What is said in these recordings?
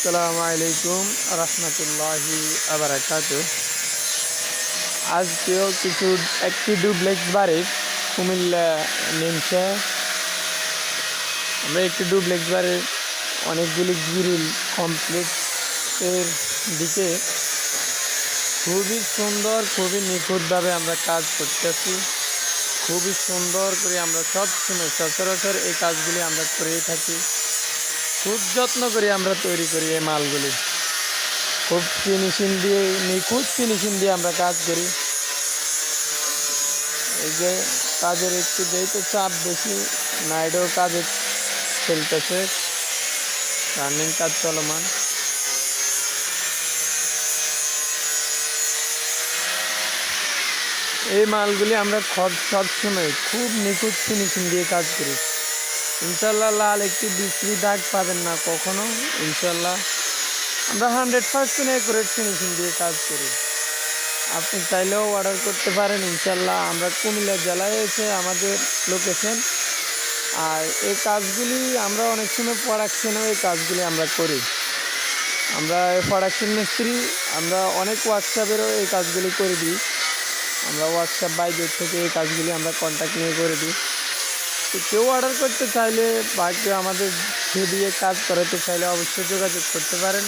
আসসালামু আলাইকুম রহমতুল্লাহি আবরাকাতু। আজকেও একটি ডুপ্লেক্স বাড়ি কুমিল্লা নিমসে আমরা একটি ডুপ্লেক্স বাড়ির অনেকগুলি গ্রিল কমপ্লিটের দিকে খুবই সুন্দর খুবই নিখুঁতভাবে আমরা কাজ করতেছি। খুবই সুন্দর করে আমরা সবসময় সচরাচর এই কাজগুলি আমরা করেই থাকি। খুব যত্ন করে আমরা তৈরি করি এই মালগুলি। খুব ফিনিশিং দিয়ে নিখুঁত ফিনিশিং দিয়ে আমরা কাজ করি। এই যে কাজের একটু যেহেতু চাপ বেশি, নাইডও কাজে চলতেছে, রানিং কাজ চলমান। এই মালগুলি আমরা সবসময় খুব নিখুঁত ফিনিশিং দিয়ে কাজ করি। ইনশাল্লাহ লাল একটি বিশ্রী দাগ পাবেন না কখনো। ইনশাল্লাহ আমরা 100% অ্যাকুরেট ফিনিশিং দিয়ে কাজ করি। আপনি চাইলেও অর্ডার করতে পারেন। ইনশাল্লাহ আমরা কুমিল্লা জেলায় এসে আমাদের লোকেশন। আর এই কাজগুলি আমরা অনেক সময় প্রোডাকশনেও এই কাজগুলি আমরা করি। আমরা প্রোডাকশন মিস্ত্রি, আমরা অনেক ওয়ার্কশপেরও এই কাজগুলি করে দিই। আমরা ওয়ার্কশপ বাইরে থেকে এই কাজগুলি আমরা কন্ট্যাক্ট নিয়ে করে দিই। তো কেউ অর্ডার করতে চাইলে বা কেউ আমাদের দিয়ে কাজ করাতে চাইলে অবশ্যই যোগাযোগ করতে পারেন।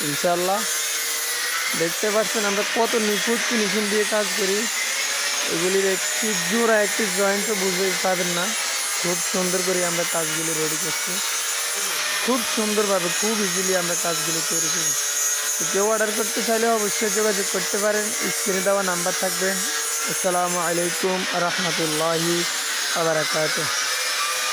ইনশাল্লাহ দেখতে পাচ্ছেন আমরা কত নিখুঁত ফিনিশিং দিয়ে কাজ করি। এগুলির একটি জোড়া একটি জয়েন্টও বুঝতে পাবেন না। খুব সুন্দর করে আমরা কাজগুলি রেডি করছি, খুব সুন্দরভাবে খুব ইজিলি আমরা কাজগুলি তৈরি করি। তো কেউ অর্ডার করতে চাইলে অবশ্যই যোগাযোগ করতে পারেন। স্ক্রিনে দেওয়া নাম্বার থাকবে। আসসালামু আলাইকুম রহমতুল্লাহি ওয়া বারাকাতুহু।